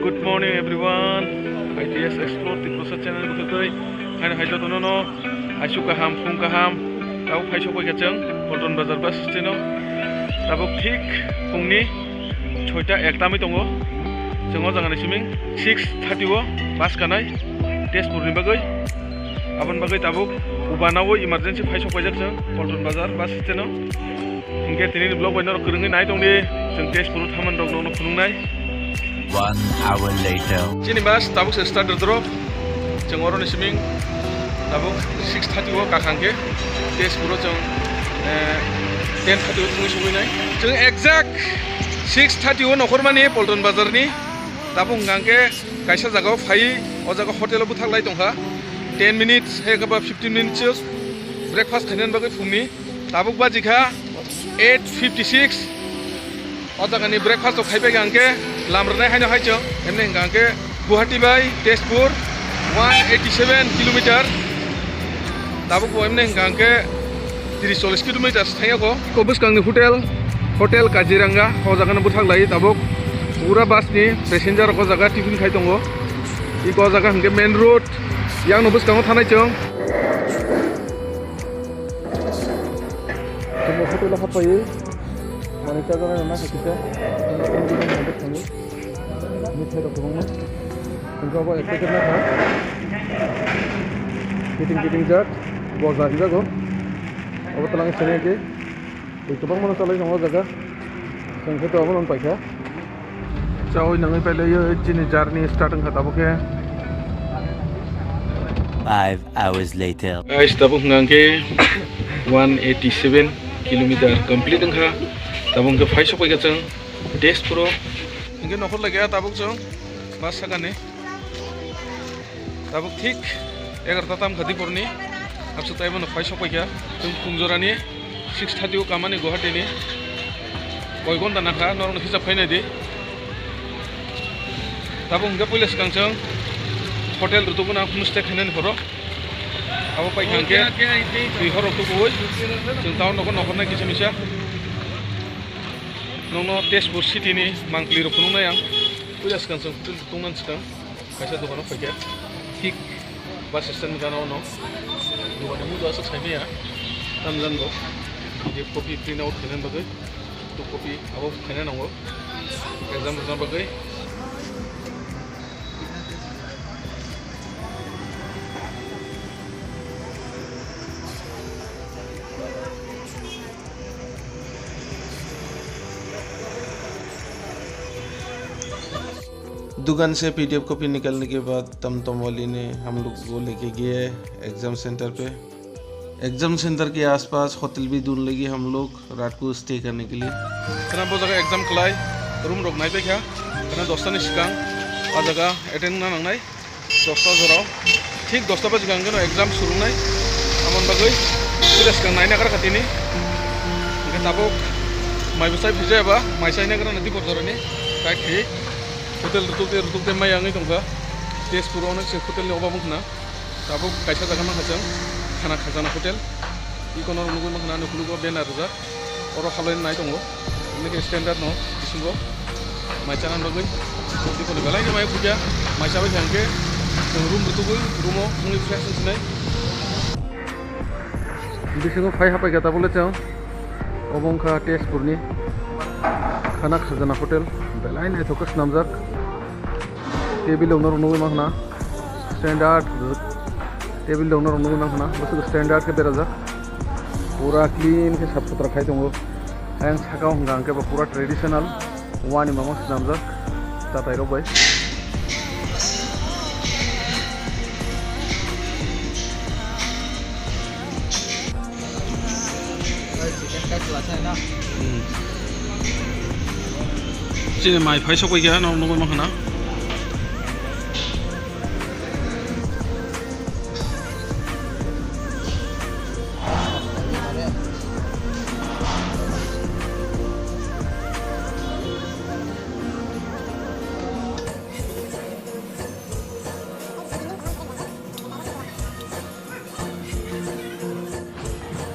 Good morning everyone. ITS Explore the Process Channel ko today. Hai hai to no asu kaham phung kaham. Tau phai sokoi kachang Polton Bazar bus steno. Tabo thik phungni 6ta 1 mi tongo. Jongo jangani siming 6:30 o bus kanai test purni bagai. Abon bagai tabo ubanawo emergency phai sokoi jakjang Polton Bazar bus steno. Hingke tini blog winner kurungi nai tongni jeng test puru thaman dong no phunungnai. 1 hour later. Sini mas tabuk start drop. Jengoro ni siming tabuk 6:30 o kakangke test puro jeng 10:30 o tungi sugui nai. Jeng exact 6:30 o nokor mani Polton Bazar ni tabuk ngangke kaisa jagao phai o jaga hotel bu thaklai tongha 10 minutes he gaba 15 minutes breakfast khainan bagai phungni tabuk bajikha 8:56 o jaga ni breakfast o khaibai gangke lamrnai haino haicho emne hingangke Guwahati bai Tezpur 187 kilometer tabuk bo emne hingangke 30-40 kilometer thaiyago kobus kangni hotel Kaziranga o jaga no buthak lai tabuk pura bus ni passenger ko jaga tiffin khai tongo iko jaga hingke main road yang no buskango thanai chong tomo hotel hapai mane ta jana na khita मिठाई रखो हूँ इनको अब एक packet ना था kiting Jat बहुत ज़्यादा जगह अब तो लगे चले के एक तो बंग मनो चले जाऊँगा जगह संख्या तो अब लोग पैसा चाहो नंगे पहले ये जिन्हें जर्नी स्टार्टिंग खाता बुके 5 hours later. इस तबुक नंगे 187 किलोमीटर कंप्लीट नंगा तबुक के 5 पैकेट चंग टेस्ट प्रो इनके नखर लगे ताबुक जों बस सगाने ताबुक ठीक 11टा ताम खदी परनी आपसे ताइबो न फाइसो पैया जों फुंजरानि 6:30 ओ कामानि गुवाहाटीनि कय घन्टा नाखा नरन हिसाब फायनाय दि ताबुक इनके पुलिस कांचों होटेल रुतुगुना मुस्ते खायनानि हरो आबो पाइखांके दुइ हरक तो गय जों टाउन नखर किसमिसा नोंनो तेजपुर सिटीनि मांकलि रखुनाय आं पुलिस कांचों होटेल रुतुंनान सिगां खायसा दखानाव फैया ठीक बास स्टेशन गानाव न दुकान मुदासो साइनाया दाम जानगौ जे कपि प्रिन्ट आउट खायनान बागै तो कपि आबो खायना नांगौ एग्जाम बागै दुकान से पीडीएफ कॉपी निकालने के बाद टमटम वाली ने हम लोग को लेके गए एग्ज़ाम सेंटर पे। एग्ज़ाम सेंटर के आसपास होटल भी ढूंढ लेंगे हम लोग रात को स्टे करने के लिए। कना बो जगह एग्जाम खलाय रूम रखनाय पैखा कना 10 नि सिगां आ जगह एटेंड ना नांनाय 10टा जराव ठीक 10टा बजे गांगनो एग्जाम सुरुनाय आमन बागै पुलिस का नायना कर खातिनि इनके ताबुक माइबसाय फिजायाबा माइसायना गरा नदि बजरनि काखि होटेल रुतुकते मायांगै दंगा तेजपुरावनो से होटेलनि अबाब मखना दाबो कायसा जागा माखाजों खाना खाजाना होटेल इकोनो नुगु मखना नुगु बेनार जा अर खालायनो नाय दङ इनके स्टैंडर्ड न बिसिंगो माइचाना नगै इकोनो गलायनि माय फुजा माइसाबा जांके जों रूम रुतुगै रूमो मुंनि फ्रेश सिनाय बिसिंगो फाय हापाय गाता बोले जों अबंखा तेजपुरनि खाना खाजाना होटेल बेलाइन है थोकस नामजाक टेबिल ओनर नुगै माखना स्टैंडर्ड टेबिल ओनर नुगै माखना बस स्टैंडर्ड के बेराजा पूरा क्लीन के साफ सुथरा खाइ दंगो एंड साकाव हंगां के पूरा traditional वानि मामस नामजाक ताताय रबाय Sini mai phai sokoi ga nong nong mahana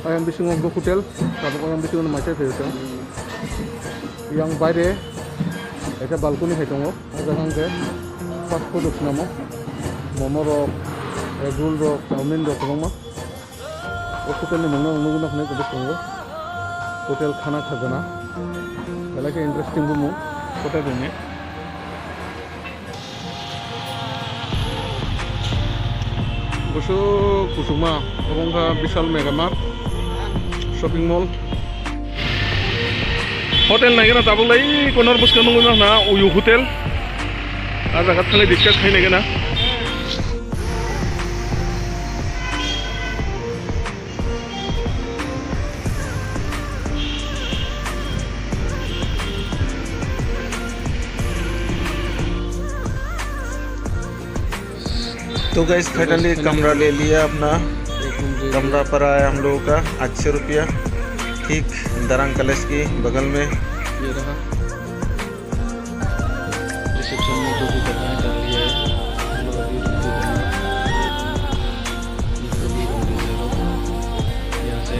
ayam bising nggo hotel tabuk ayam bising macam itu yang bayre Eka balcony hai tongo. Jagang ke fast food usnamo. Momo rok, egg roll rok, chowmin rok tongo. Hotel ni mangna mangna guna khne kebis tongo. Hotel khana khazana. Bala ke interesting gumu. Hotel ini. Kusuma, Kusuma, Vishal Megamart, shopping mall. Hotel naik na tabung lagi, konar bus kanung na Uyu Hotel. Ada kat kali discuss khai naik na. तो guys finally कमरा ले लिया अपना। कमरा पर आया हम लोगों का 800 रुपया, ठीक दरंग कलेस की बगल में। ये रहा रिसेप्शन में जो भी करना है कर लिया है। हम लोग अभी रूम पे यहाँ से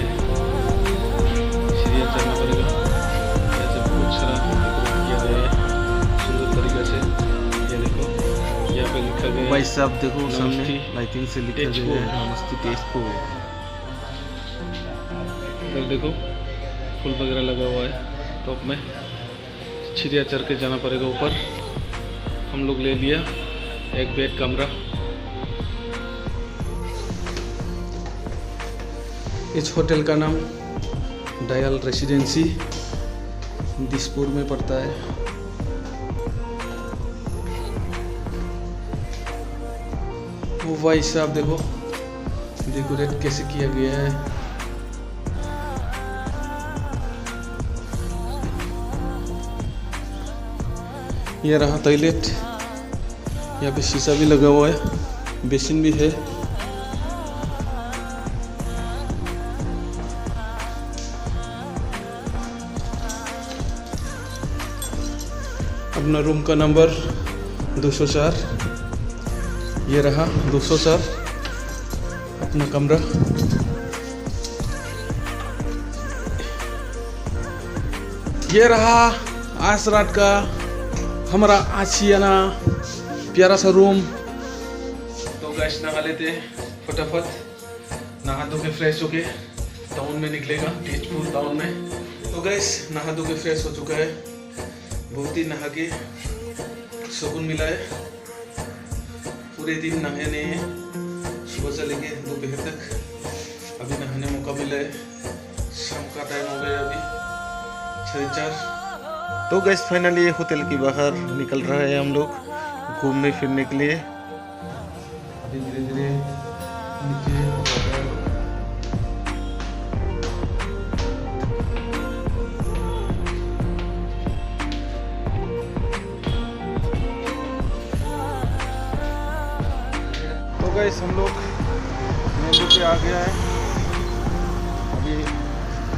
सीढ़ियाँ चढ़ना पड़ेगा। यहाँ से बहुत सारा डेकोरेट किया गया है सुंदर तरीके से। ये देखो यहाँ पे लिखा गया है भाई साहब देखो सामने नमस्ते लाइटिंग से लिखा तेजपुर। गया है नमस्ते तेजपुर। इधर देखो फूल वगैरह लगा हुआ है टॉप में। चिड़िया चढ़ के जाना पड़ेगा ऊपर। हम लोग ले लिया एक बेड कमरा। इस होटल का नाम डायल रेसिडेंसी दिसपुर में पड़ता है। वो भाई साहब देखो डेकोरेट कैसे किया गया है। ये रहा टॉयलेट। यहाँ पे शीशा भी लगा हुआ है, बेसिन भी है। अपना रूम का नंबर 204। ये रहा 204 अपना कमरा। ये रहा आज रात का हमारा आशियाना प्यारा सा रूम। तो गैस नहा लेते हैं फटाफट। नहा धो के फ्रेश होके टाउन में निकलेगा, तेजपुर टाउन में। तो गैस नहा धो के फ्रेश हो चुका है। बहुत ही नहा के सुकून मिला है। पूरे दिन नहाए नहीं है, सुबह से लेके दोपहर तक। अभी नहाने मौका मिला है। शाम का टाइम हो गया अभी 4:30। तो गैस फाइनली होटल के बाहर निकल रहे हैं हम लोग घूमने फिरने के लिए। धीरे धीरे नीचे तो गैस हम लोग मेन रोड पे आ गया है। अभी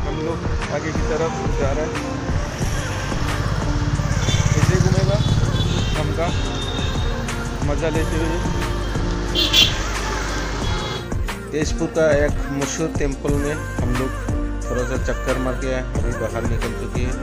हम लोग आगे की तरफ जा रहे हैं। ऐसे घूमेगा हम का मज़ा लेते हुए। तेजपुर का एक मशहूर टेम्पल में हम लोग थोड़ा सा चक्कर मार के अभी बाहर निकल चुके हैं।